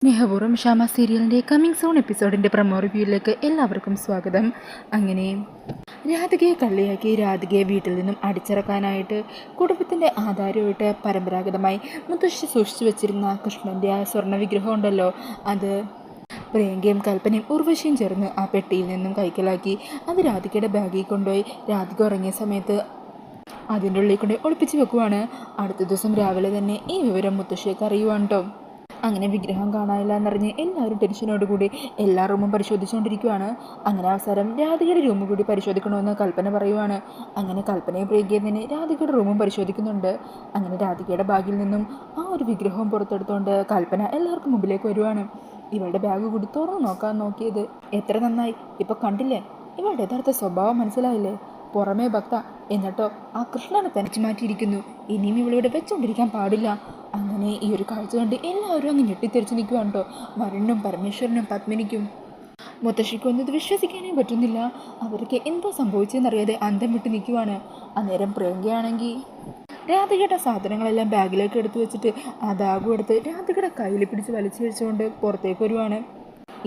സ്നേഹപൂർവ്വം ഷാമ സീരിയലിൻ്റെ coming soon എപ്പിസോഡിൻ്റെ promo റിവ്യൂയിലേക്ക് എല്ലാവർക്കും സ്വാഗതം. അങ്ങനെ രാധികയെ കള്ളിയാക്കി രാധികയെ വീട്ടിൽ നിന്നും അടിച്ചിറക്കാനായിട്ട് കുടുംബത്തിൻ്റെ ആധാരമായിട്ട് പരമ്പരാഗതമായി മുത്തശ്ശി സൂക്ഷിച്ചു വെച്ചിരുന്ന കൃഷ്ണൻ്റെ ആ സ്വർണ്ണ വിഗ്രഹം ഉണ്ടല്ലോ, അത് പ്രിയങ്കയും കൽപ്പനയും ഉർവശിയും ചേർന്ന് ആ പെട്ടിയിൽ നിന്നും കൈക്കലാക്കി അത് രാധികയുടെ ബാഗിൽ കൊണ്ടുപോയി രാധിക ഉറങ്ങിയ സമയത്ത് അതിൻ്റെ ഉള്ളിൽ കൊണ്ട് ഒളിപ്പിച്ച് വെക്കുവാണ്. അടുത്ത ദിവസം രാവിലെ തന്നെ ഈ വിവരം മുത്തശ്ശിയൊക്കെ അറിയുവാണ് കേട്ടോ. അങ്ങനെ വിഗ്രഹം കാണാനില്ല എന്നറിഞ്ഞ് എല്ലാവരും ടെൻഷനോടുകൂടി എല്ലാ റൂമും പരിശോധിച്ചുകൊണ്ടിരിക്കുകയാണ്. അങ്ങനെ അവസരം രാധികയുടെ റൂം കൂടി പരിശോധിക്കണമെന്ന് കൽപ്പന പറയുവാണ്. അങ്ങനെ കൽപ്പനയും പ്രിയങ്കയും തന്നെ രാധികയുടെ റൂമും പരിശോധിക്കുന്നുണ്ട്. അങ്ങനെ രാധികയുടെ ബാഗിൽ നിന്നും ആ ഒരു വിഗ്രഹവും പുറത്തെടുത്തുകൊണ്ട് കൽപ്പന എല്ലാവർക്കും മുമ്പിലേക്ക് വരുവാണ്. ഇവളുടെ ബാഗ് കൂടി തുറന്നു നോക്കാൻ നോക്കിയത് എത്ര നന്നായി. ഇപ്പം കണ്ടില്ലേ, ഇവളുടെ യഥാർത്ഥ സ്വഭാവം മനസ്സിലായില്ലേ? പുറമേ ഭക്ത, എന്നിട്ടോ ആ കൃഷ്ണനെ തനിച്ച് മാറ്റിയിരിക്കുന്നു. ഇനിയും ഇവളിവിടെ വെച്ചുകൊണ്ടിരിക്കാൻ പാടില്ല. അങ്ങനെ ഈ ഒരു കാഴ്ച കണ്ട് എല്ലാവരും അങ്ങ് ഞെട്ടിത്തെറിച്ച് നിൽക്കുകയാണ് കേട്ടോ. വരുണും പരമേശ്വരനും പത്മിനിക്കും മുത്തശ്ശിക്കൊന്നും ഇത് വിശ്വസിക്കാനേ പറ്റുന്നില്ല. അവർക്ക് എന്തോ സംഭവിച്ചെന്നറിയാതെ അന്തം വിട്ട് നിൽക്കുവാണ്. അന്നേരം പ്രിയങ്കയാണെങ്കിൽ രാധികയുടെ സാധനങ്ങളെല്ലാം ബാഗിലേക്ക് എടുത്തു വെച്ചിട്ട് ആ ബാഗും എടുത്ത് രാധികയുടെ കയ്യിൽ പിടിച്ച് വലിച്ചു കഴിച്ചുകൊണ്ട് പുറത്തേക്ക് വരുവാണ്.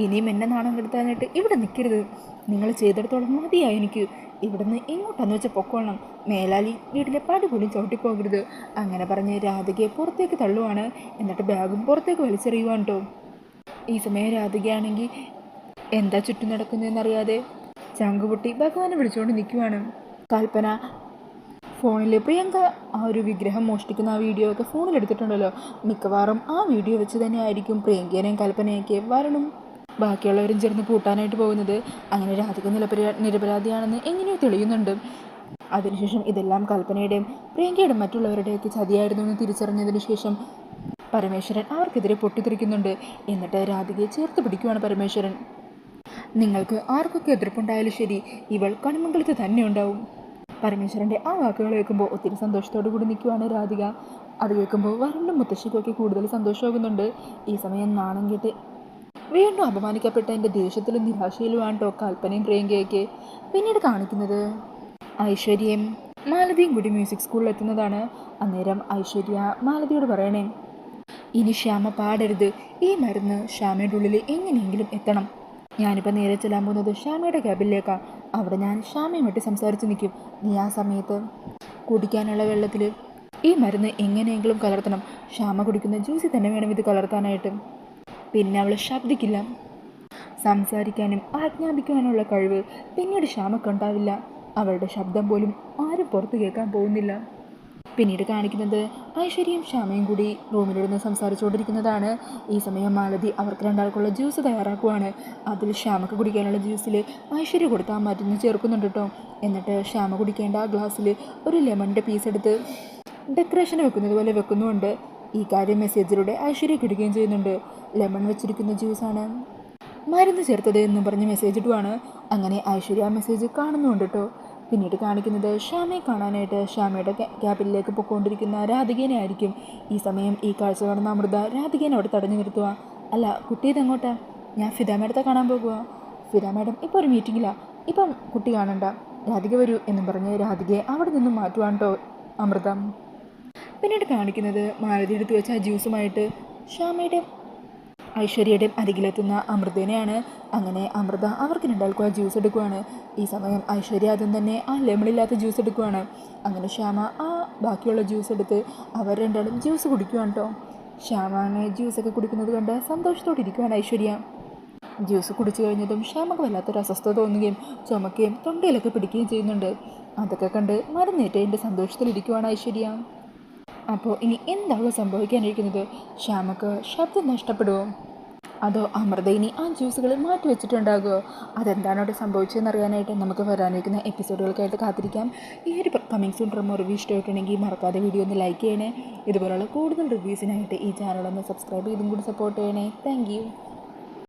ഇനിയും എന്നെ നാണം കെടുത്താനായിട്ട് ഇവിടെ നിൽക്കരുത്. നിങ്ങൾ ചെയ്തെടുത്തോളം മതിയായി എനിക്ക്. ഇവിടുന്ന് എങ്ങോട്ടാന്ന് വെച്ചാൽ പൊക്കോളണം. മേലാലി വീട്ടിലെ പടി പോലും ചവിട്ടിപ്പോകരുത്. അങ്ങനെ പറഞ്ഞ് രാധികയെ പുറത്തേക്ക് തള്ളുവാണ്. എന്നിട്ട് ബാഗും പുറത്തേക്ക് വലിച്ചെറിയുവാണ് കേട്ടോ. ഈ സമയം രാധികയാണെങ്കിൽ എന്താ ചുറ്റും നടക്കുന്നതെന്നറിയാതെ ചങ്കുപൊട്ടി ഭഗവാനെ വിളിച്ചുകൊണ്ട് നിൽക്കുവാണ്. കൽപ്പന ഫോണിൽ പ്രിയങ്ക ആ ഒരു വിഗ്രഹം മോഷ്ടിക്കുന്ന ആ വീഡിയോ ഒക്കെ ഫോണിലെടുത്തിട്ടുണ്ടല്ലോ. മിക്കവാറും ആ വീഡിയോ വെച്ച് തന്നെ ആയിരിക്കും പ്രിയങ്കേനെയും കൽപ്പനയൊക്കെ വരണം ബാക്കിയുള്ളവരും ചേർന്ന് പൂട്ടാനായിട്ട് പോകുന്നത്. അങ്ങനെ രാധിക നിരപരാധിയാണെന്ന് എങ്ങനെയോ തെളിയുന്നുണ്ട്. അതിനുശേഷം ഇതെല്ലാം കൽപ്പനയുടെയും പ്രിയങ്കയുടെയും മറ്റുള്ളവരുടെയൊക്കെ ചതിയായിരുന്നു എന്ന് തിരിച്ചറിഞ്ഞതിന് ശേഷം പരമേശ്വരൻ അവർക്കെതിരെ പൊട്ടിത്തെറിക്കുന്നുണ്ട്. എന്നിട്ട് രാധികയെ ചേർത്ത് പിടിക്കുവാണ് പരമേശ്വരൻ. നിങ്ങൾക്ക് ആർക്കൊക്കെ എതിർപ്പുണ്ടായാലും ശരി, ഇവൾ കണിമംഗലത്ത് തന്നെ ഉണ്ടാവും. പരമേശ്വരൻ്റെ ആ വാക്കുകൾ കേൾക്കുമ്പോൾ ഒത്തിരി സന്തോഷത്തോടു കൂടി നിൽക്കുവാണ് രാധിക. അത് കേൾക്കുമ്പോൾ വരുണ്ടും മുത്തശ്ശിക്കൊക്കെ കൂടുതൽ സന്തോഷമാകുന്നുണ്ട്. ഈ സമയം നാണം കേട്ട് വീണ്ടും അപമാനിക്കപ്പെട്ട എൻ്റെ ദേഷ്യത്തിലും നിരാശയിലുമാണ് കേട്ടോ കൽപ്പനയും പ്രിയങ്കയൊക്കെ. പിന്നീട് കാണിക്കുന്നത് ഐശ്വര്യയും മാലതിയും കൂടി മ്യൂസിക് സ്കൂളിൽ എത്തുന്നതാണ്. അന്നേരം ഐശ്വര്യ മാലതിയോട് പറയണേ, ഇനി ശ്യാമ പാടരുത്. ഈ മരുന്ന് ശ്യാമയുടെ ഉള്ളിൽ എങ്ങനെയെങ്കിലും എത്തണം. ഞാനിപ്പോൾ നേരെ ചെല്ലാൻ പോകുന്നത് ശ്യാമയുടെ ക്യാബിനിലേക്കാണ്. അവിടെ ഞാൻ ശ്യാമയുമായിട്ട് സംസാരിച്ച് നിൽക്കും. നീ ആ സമയത്ത് കുടിക്കാനുള്ള വെള്ളത്തിൽ ഈ മരുന്ന് എങ്ങനെയെങ്കിലും കലർത്തണം. ശ്യാമ കുടിക്കുന്ന ജ്യൂസിൽ തന്നെ വേണം ഇത് കലർത്താനായിട്ട്. പിന്നെ അവൾ ശബ്ദിക്കില്ല. സംസാരിക്കാനും ആജ്ഞാപിക്കാനുള്ള കഴിവ് പിന്നീട് ശ്യാമക്കുണ്ടാവില്ല. അവളുടെ ശബ്ദം പോലും ആരും പുറത്ത് കേൾക്കാൻ പോകുന്നില്ല. പിന്നീട് കാണിക്കുന്നത് ഐശ്വര്യയും ശ്യാമയും കൂടി റൂമിലിരുന്ന് സംസാരിച്ചുകൊണ്ടിരിക്കുന്നതാണ്. ഈ സമയം മാലതി അവർക്ക് രണ്ടാൾക്കുള്ള ജ്യൂസ് തയ്യാറാക്കുവാണ്. അതിൽ ശ്യാമക്ക് കുടിക്കാനുള്ള ജ്യൂസിൽ ഐശ്വര്യ കൊടുത്താൽ മരുന്ന് ചേർക്കുന്നുണ്ട് കേട്ടോ. എന്നിട്ട് ശ്യാമ കുടിക്കേണ്ട ആ ഗ്ലാസ്സിൽ ഒരു ലെമണിൻ്റെ പീസ് എടുത്ത് ഡെക്കറേഷന് വെക്കുന്നത് പോലെ വെക്കുന്നുമുണ്ട്. ഈ കാര്യം മെസ്സേജിലൂടെ ഐശ്വര്യ കിടുകയും ചെയ്യുന്നുണ്ട്. ലെമൺ വെച്ചിരിക്കുന്ന ജ്യൂസാണ് മരുന്ന് ചേർത്തത് എന്നും പറഞ്ഞ് മെസ്സേജ് ഇടുവാണ്. അങ്ങനെ ഐശ്വര്യ ആ മെസ്സേജ് കാണുന്നുണ്ട് കേട്ടോ. പിന്നീട് കാണിക്കുന്നത് ശ്യാമയെ കാണാനായിട്ട് ശ്യാമയുടെ ക്യാബിനിലേക്ക് പൊയ്ക്കൊണ്ടിരിക്കുന്ന രാധികേനെ ആയിരിക്കും. ഈ സമയം ഈ കാഴ്ച കാണുന്ന അമൃത രാധികേനെ അവിടെ തടഞ്ഞു നിർത്തുക. അല്ല, കുട്ടി ഇതെങ്ങോട്ടാ? ഞാൻ ഫിദ മേഡത്തെ കാണാൻ പോകുക. ഫിദ മേഡം ഇപ്പോൾ ഒരു മീറ്റിങ്ങിലാണ്, ഇപ്പം കുട്ടി കാണണ്ട, രാധിക വരൂ എന്നും പറഞ്ഞ് രാധികയെ അവിടെ നിന്നും മാറ്റുവാണ് കേട്ടോ അമൃത. പിന്നീട് കാണിക്കുന്നത് മാലതി എടുത്ത് വെച്ച ആ ജ്യൂസുമായിട്ട് ശ്യാമയുടെയും ഐശ്വര്യയുടെയും അരികിലെത്തുന്ന അമൃതേനെയാണ്. അങ്ങനെ അമൃത അവർക്ക് രണ്ടാൾക്കും ആ ജ്യൂസ് എടുക്കുവാണ്. ഈ സമയം ഐശ്വര്യ അതും തന്നെ ആ ലെമണില്ലാത്ത ജ്യൂസ് എടുക്കുവാണ്. അങ്ങനെ ശ്യാമ ആ ബാക്കിയുള്ള ജ്യൂസ് എടുത്ത് അവർ രണ്ടാളും ജ്യൂസ് കുടിക്കുവാണ് കേട്ടോ. ശ്യാമ അങ്ങനെ ജ്യൂസൊക്കെ കുടിക്കുന്നത് കണ്ട് സന്തോഷത്തോടെ ഇരിക്കുവാണ് ഐശ്വര്യ. ജ്യൂസ് കുടിച്ചു കഴിഞ്ഞതും ശ്യാമക്ക് വല്ലാത്തൊരു അസ്വസ്ഥത തോന്നുകയും ചുമക്കുകയും തൊണ്ടയിലൊക്കെ പിടിക്കുകയും ചെയ്യുന്നുണ്ട്. അതൊക്കെ കണ്ട് മരുന്നേറ്റതിൻ്റെ സന്തോഷത്തിലിരിക്കുവാണ് ഐശ്വര്യ. അപ്പോൾ ഇനി എന്താകും സംഭവിക്കാനിരിക്കുന്നത്? ശ്യാമക്ക് ശബ്ദം നഷ്ടപ്പെടുമോ? അതോ അമൃത ഇനി ആ ജ്യൂസുകൾ മാറ്റി വെച്ചിട്ടുണ്ടാകുമോ? അതെന്താണ് അവിടെ സംഭവിച്ചതെന്നറിയാനായിട്ട് നമുക്ക് വരാനിരിക്കുന്ന എപ്പിസോഡുകൾക്കായിട്ട് കാത്തിരിക്കാം. ഈ ഒരു കമ്മിങ് സൂൺ പ്രമോ റിവ്യൂ ഇഷ്ടമായിട്ടുണ്ടെങ്കിൽ മറക്കാതെ വീഡിയോ ഒന്ന് ലൈക്ക് ചെയ്യണേ. ഇതുപോലുള്ള കൂടുതൽ റിവ്യൂസിനായിട്ട് ഈ ചാനലൊന്ന് സബ്സ്ക്രൈബ് ചെയ്തും കൂടി സപ്പോർട്ട് ചെയ്യണേ. താങ്ക്